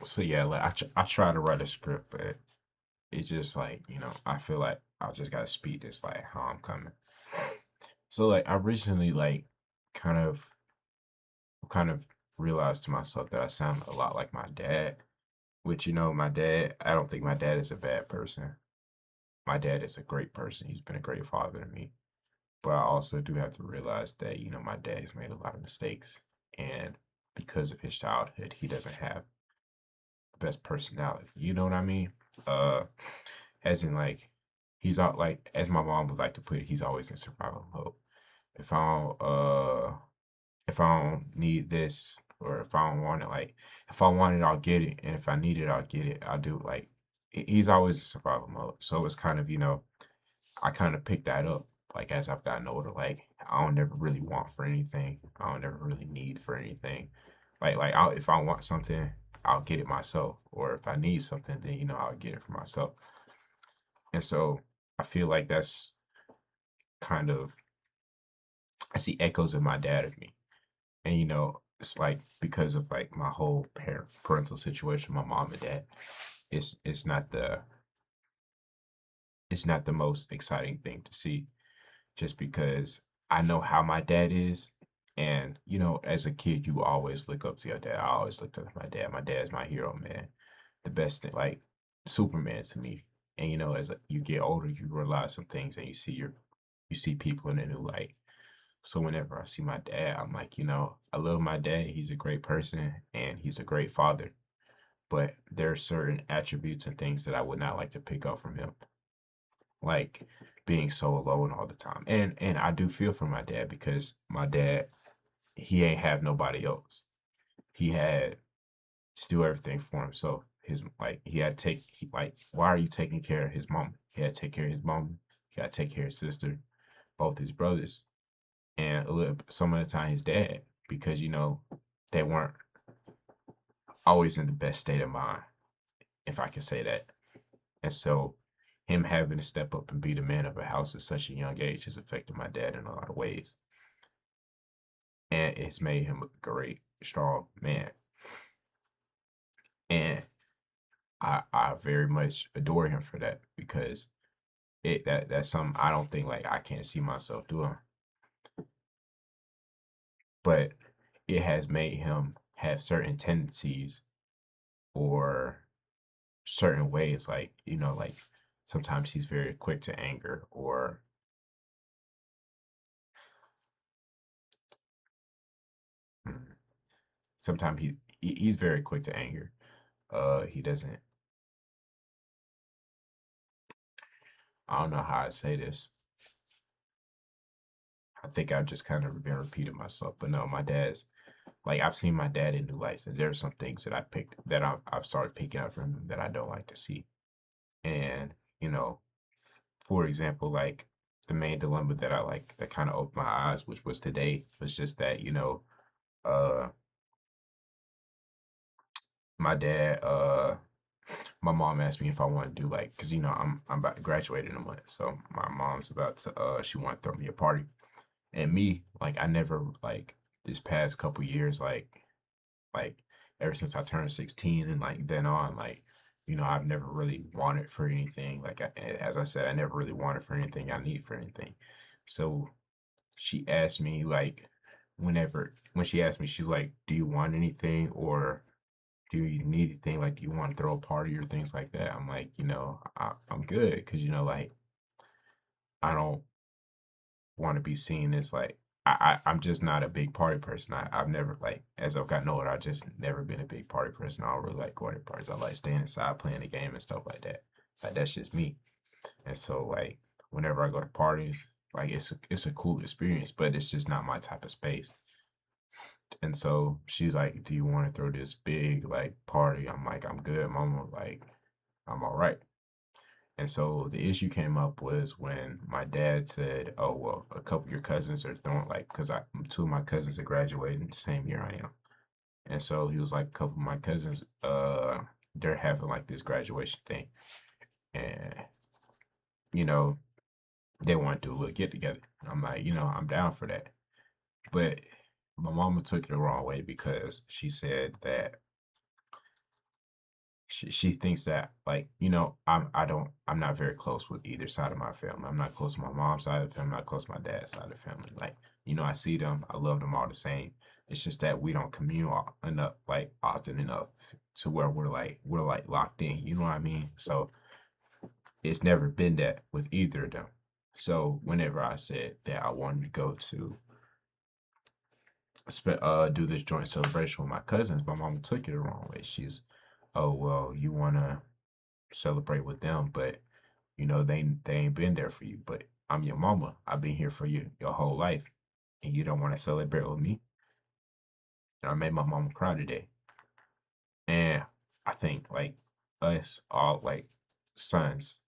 So yeah, like I try to write a script, but it's just like, I feel like I just gotta speed this like how I'm coming. So like I recently like kind of kind of realized to myself that I sound a lot like my dad. Which my dad, I don't think my dad is a bad person. My dad is a great person. He's been a great father to me. But I also do have to realize that, my dad has made a lot of mistakes. And because of his childhood, he doesn't have the best personality. You know what I mean? Uh, as in like he's out like as my mom would like to put it, he's always in survival mode. If I don't if I don't need this or if I don't want it, like if I want it, I'll get it. And if I need it, I'll get it. I'll do it. Like he's always in survival mode. So it's kind of, I kind of picked that up like as I've gotten older. Like I don't never really want for anything. I don't never really need for anything. If I want something, I'll get it myself. Or if I need something, then I'll get it for myself. And so I feel like that's kind of I see echoes of my dad in me. And it's like because of like my whole parental situation, my mom and dad, it's not the most exciting thing to see just because I know how my dad is. And, as a kid, you always look up to your dad. I always looked up to my dad. My dad's my hero, man. The best thing, like Superman to me. And, as you get older, you realize some things and you see people in a new light. So whenever I see my dad, I'm like, I love my dad. He's a great person and he's a great father. But there are certain attributes and things that I would not like to pick up from him, like being so alone all the time. And I do feel for my dad because my dad, he ain't have nobody else. He had to do everything for himself. His like he had to take he, like why are you taking care of his mom? He had to take care of his mom. He got to take care of his sister, both his brothers, and a little some of the time his dad because they weren't always in the best state of mind, if I can say that. And so him having to step up and be the man of a house at such a young age has affected my dad in a lot of ways. And it's made him a great, strong man. And I very much adore him for that because that's something I don't think like I can't see myself doing. But it has made him have certain tendencies or certain ways, like, like sometimes he's very quick to anger or mm, sometimes he's very quick to anger. He doesn't. I don't know how I say this. I think I've just kind of been repeating myself. But no, my dad's like I've seen my dad in new lights, and there's some things that I've started picking up from him that I don't like to see. And you know, for example, like the main dilemma that I like that kind of opened my eyes, which was today, was just that uh, my dad my mom asked me if I want to do like, cause I'm about to graduate in a month, so my mom's about to she want to throw me a party, and me like I never like this past couple years like ever since I turned 16 and like then on like I've never really wanted for anything like as I said I never really wanted for anything I need for anything, so she asked me like when she asked me she's like do you want anything or do you need anything? Like, do you want to throw a party or things like that? I'm like, I'm good because like I don't want to be seen as like I'm just not a big party person. I've never like as I've gotten older, I've just never been a big party person. I don't really like going to parties. I like staying inside playing the game and stuff like that. Like that's just me. And so like whenever I go to parties, like it's a cool experience, but it's just not my type of space. And so she's like, "Do you want to throw this big like party?" I'm like, "I'm good, mama." Like I'm all right. And so the issue came up was when my dad said, "Oh, well, a couple of your cousins are throwing like, because two of my cousins are graduating the same year I am." And so he was like, "A couple of my cousins, they're having like this graduation thing, and you know, they want to do a little get together." I'm like, I'm down for that, but my mama took it the wrong way because she said that she thinks that like I'm not very close with either side of my family. I'm not close to my mom's side of the family. I'm not close to my dad's side of the family. Like I see them. I love them all the same. It's just that we don't commune enough, like often enough, to where we're like locked in. You know what I mean? So it's never been that with either of them. So whenever I said that I wanted to go to do this joint celebration with my cousins, my mama took it the wrong way. She's, oh well, you wanna celebrate with them, but they ain't been there for you. But I'm your mama. I've been here for you your whole life, and you don't want to celebrate with me. And I made my mama cry today. And I think like us all like sons,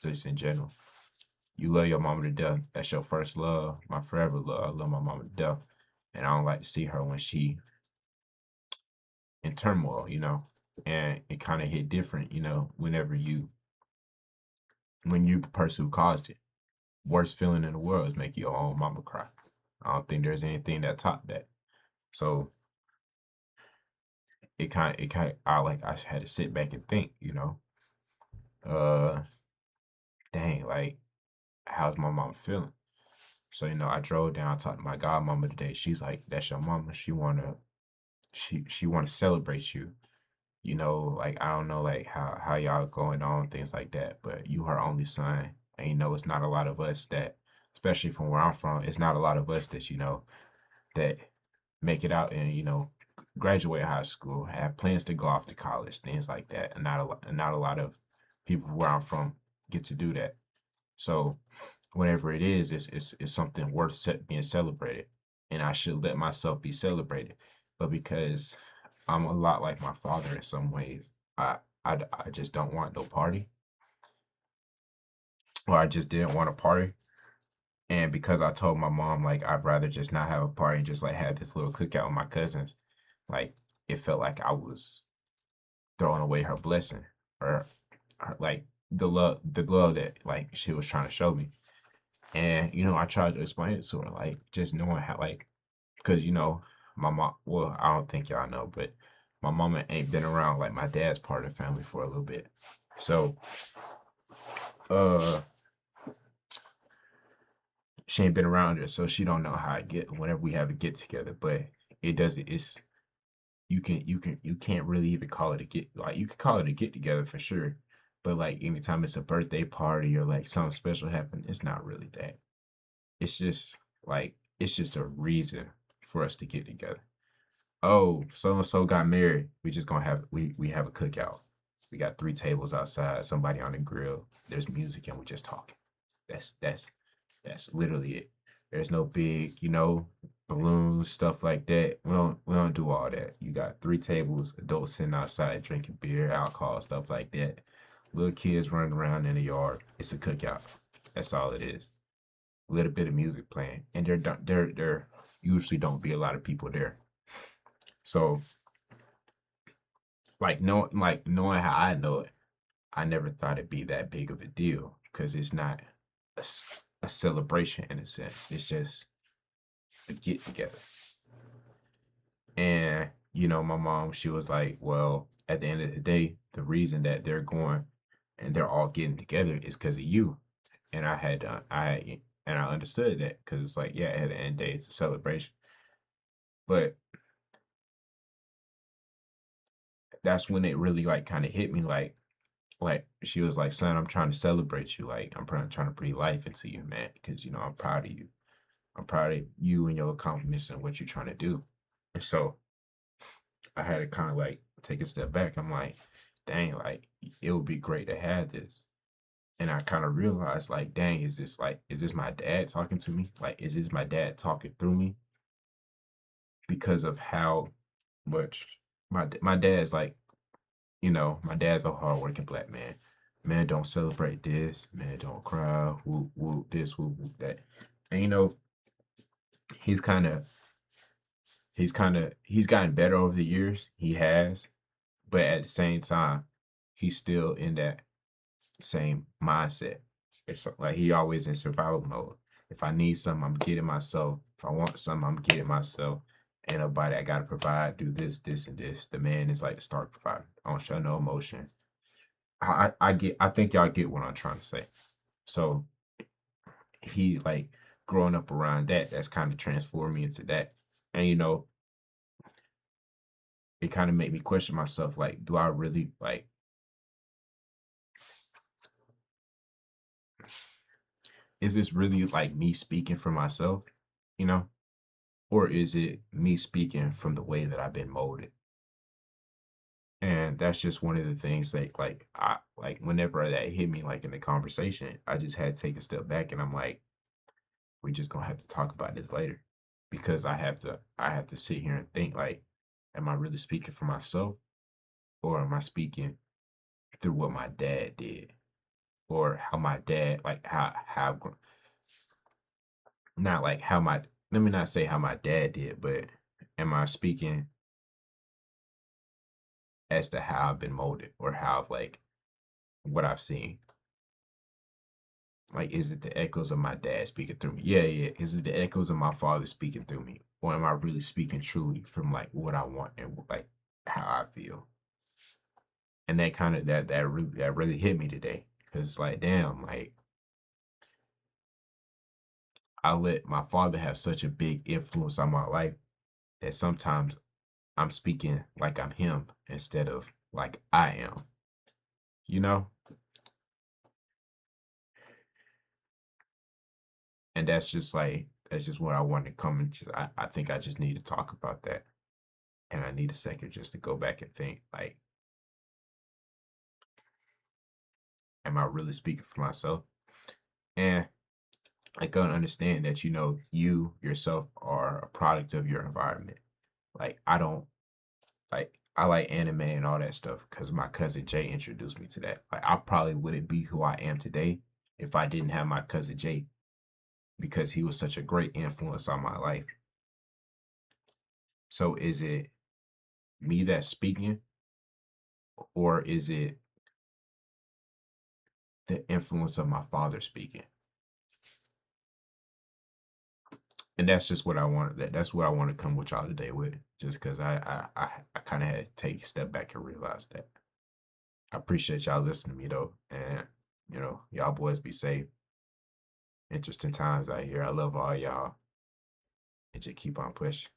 just in general, you love your mama to death. That's your first love, my forever love. I love my mama to death, and I don't like to see her when she in turmoil. And it kind of hit different, whenever when you the person who caused it. Worst feeling in the world is make your own mama cry. I don't think there's anything that top that. So I had to sit back and think, uh, dang, like how's my mom feeling? So I drove down, talked to my godmama today. She's like, that's your mama. She wanna celebrate you. Like I don't know like how y'all going on, things like that, but you her only son. And it's not a lot of us that, especially from where I'm from, it's not a lot of us that make it out and graduate high school, have plans to go off to college, things like that, and not a lot of people where I'm from get to do that. So whatever it is, it's something worth being celebrated, and I should let myself be celebrated. But because I'm a lot like my father in some ways, I just don't want no party, or I just didn't want a party. And because I told my mom like I'd rather just not have a party and just like have this little cookout with my cousins, like it felt like I was throwing away her blessing, or like the love that like she was trying to show me. And I tried to explain it to her, like just knowing how, like, because my mom. Well, I don't think y'all know, but my mama ain't been around like my dad's part of the family for a little bit. So uh she ain't been around her, so she don't know how I get whenever we have a get together. But it doesn't. It's you can't really even call it a get, like you could call it a get together for sure, but like anytime it's a birthday party or like something special happen, it's not really that. It's just it's just a reason for us to get together. Oh, so and so got married. We just gonna have we have a cookout. We got 3 tables outside, somebody on the grill. There's music and we just talking. That's literally it. There's no big, balloons, stuff like that. We don't do all that. You got 3 tables, adults sitting outside drinking beer, alcohol, stuff like that. Little kids running around in the yard. It's a cookout. That's all it is. A little bit of music playing, and there usually don't be a lot of people there. So knowing how I know it, I never thought it'd be that big of a deal because it's not a celebration in a sense. It's just a get together. And my mom, she was like, "Well, at the end of the day, the reason that they're going and they're all getting together is because of you." And I understood that because it's like, yeah, at the end of the day, it's a celebration. But that's when it really like kind of hit me, like she was like, "Son, I'm trying to celebrate you. Like trying to breathe life into you, man, because I'm proud of you. I'm proud of you and your accomplishments and what you're trying to do." And so I had to kind of like take a step back. I'm like, dang, like it would be great to have this. And I kind of realized, like, dang, is this my dad talking to me? Like, is this my dad talking through me? Because of how much my dad's like, my dad's a hardworking black man. Man, don't celebrate this. Man, don't cry. Whoop whoop this, whoop whoop that. And he's kind of he's gotten better over the years. He has, but at the same time, he's still in that same mindset. It's like he always in survival mode. If I need something, I'm getting myself. If I want something, I'm getting myself. Ain't nobody, I gotta provide, do this, this, and this. The man is like the start provider. I don't show no emotion. I think y'all get what I'm trying to say. So he like growing up around that, that's kind of transformed me into that. And it kind of made me question myself, like, do I really like, is this really like me speaking for myself, you know? Or is it me speaking from the way that I've been molded? And that's just one of the things that I like whenever that hit me like in the conversation, I just had to take a step back and I'm like, we just gonna have to talk about this later. Because I have to sit here and think like, am I really speaking for myself? Or am I speaking through what my dad did? Or how my dad like how not like how my let me not say how my dad did, but am I speaking as to how I've been molded or how I've like what I've seen? Like, is it the echoes of my dad speaking through me? Yeah, yeah. Is it the echoes of my father speaking through me? Or am I really speaking truly from like what I want and like how I feel? And that kind of that really hit me today. Cause it's like, damn, like I let my father have such a big influence on my life that sometimes I'm speaking like I'm him instead of like I am, you know? And that's just what I want to come and I think I just need to talk about that. And I need a second just to go back and think like, am I really speaking for myself? And I can understand that, you yourself are a product of your environment. Like, I don't I like anime and all that stuff because my cousin Jay introduced me to that. Like, I probably wouldn't be who I am today if I didn't have my cousin Jay because he was such a great influence on my life. So, is it me that's speaking, or is it the influence of my father speaking? And that's just what I wanted. That's what I want to come with y'all today with, just because I kind of had to take a step back and realize that. I appreciate y'all listening to me though, and y'all boys be safe. Interesting times out here. I love all y'all, and just keep on pushing.